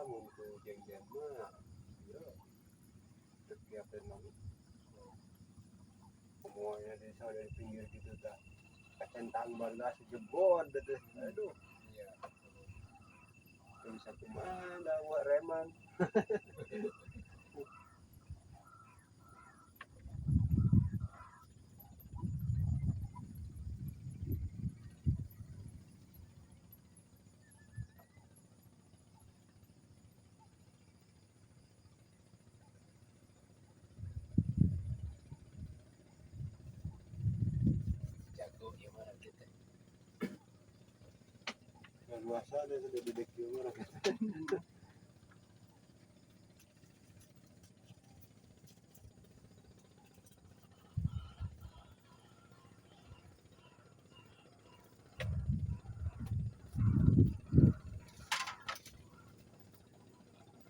untuk jeng-jeng mah ya setiap tenang semuanya desa dari pinggir gitu tak kacentang balas jebot deh aduh Iya. bisa kemana buat reman Jago gimana kita? yang luasa ada sudah dedek juga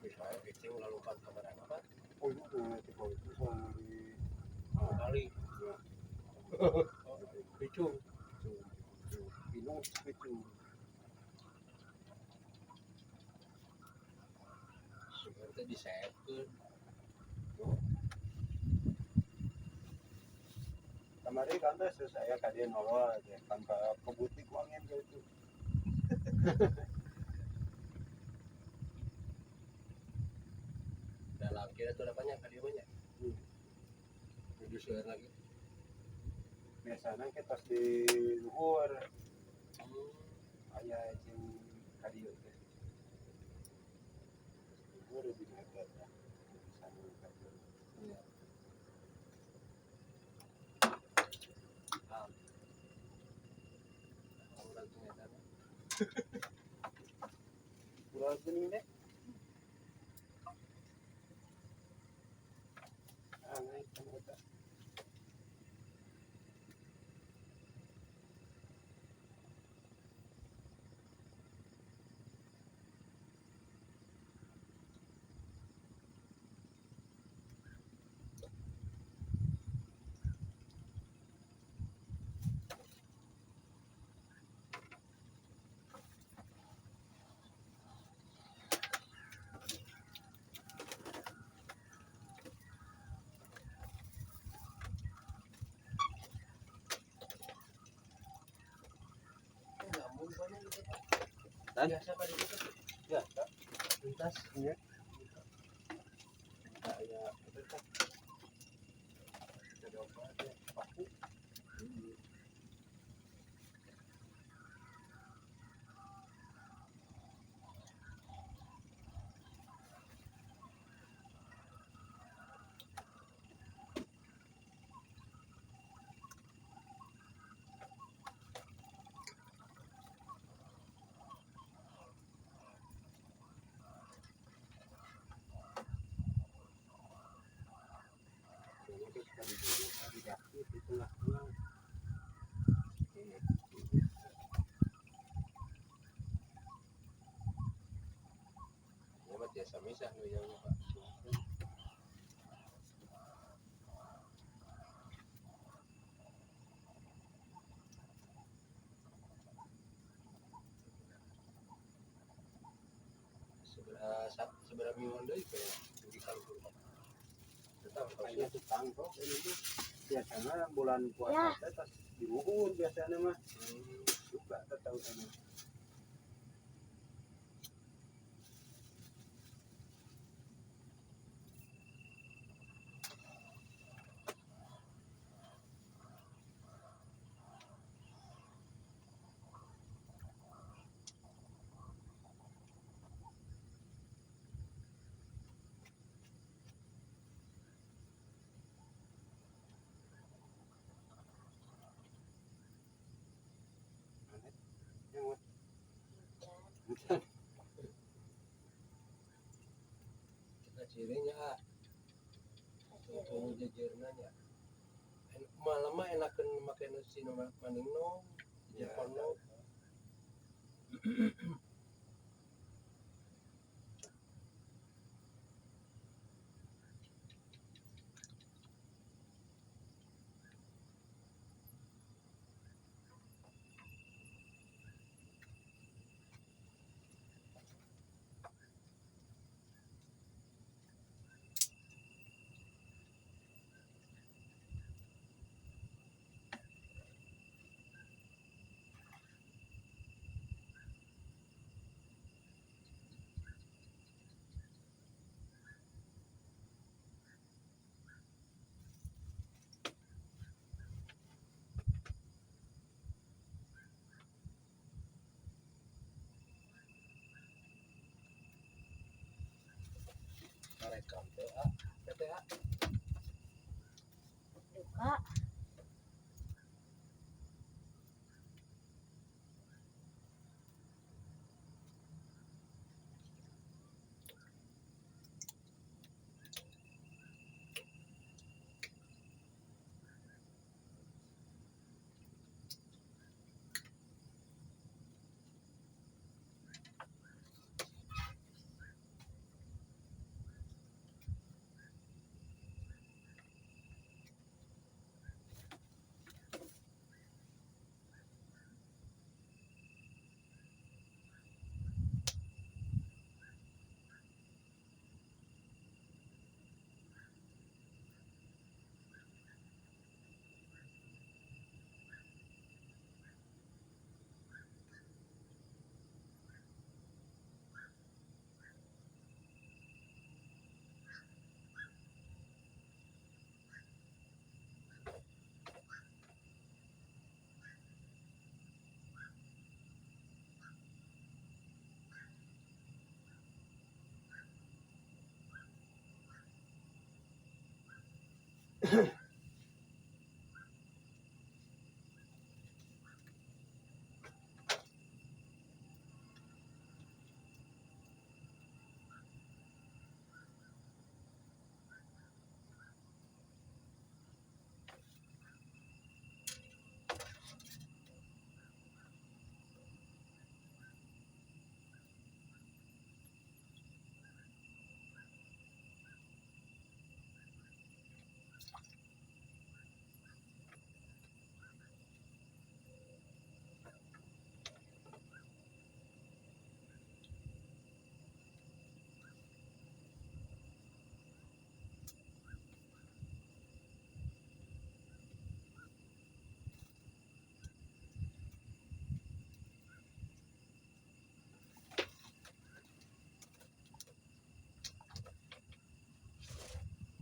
Misalnya kecil lalu kan kamar apa? oh itu nanti kalau itu sama di Kali. Picung Pinung Picung Sebenarnya disehatkan. kemarin kan tuh saya kalian nolol aja kan ke butik uangin gitu Dalam kira tuh ada banyak kali banyak. Tujuh share lagi. biasanya kita di luhur ayah yang kadio teh luhur lebih hebat ya sama kadio Iya. Orang ternyata. kurang kuning deh naik kan kita Nyambung banyak gitu. dan Biasa kali gitu. ya tak Lintas. ya kayak itu kan ada apa ya paku ini kita di sini di kaki di tengah-tengah Ya mah biasa misah nu yang Pak. Seberapa minggu deui kayak di kampung. Tetap kayaknya kayaknya tukang kok ini tuh biasanya bulan puasa teh tas di luhur biasanya mah suka tahu ini kita cirinya untuk jejerna nya. Malam mah enakeun make nu sinu maning no. ya Jepang no. rekam PTA PTA Duka.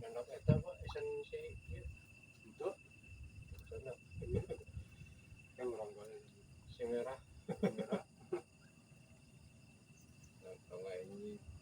Anak eta Pak esen si ieu Itu sana yang orang kali si merah merah. nah ini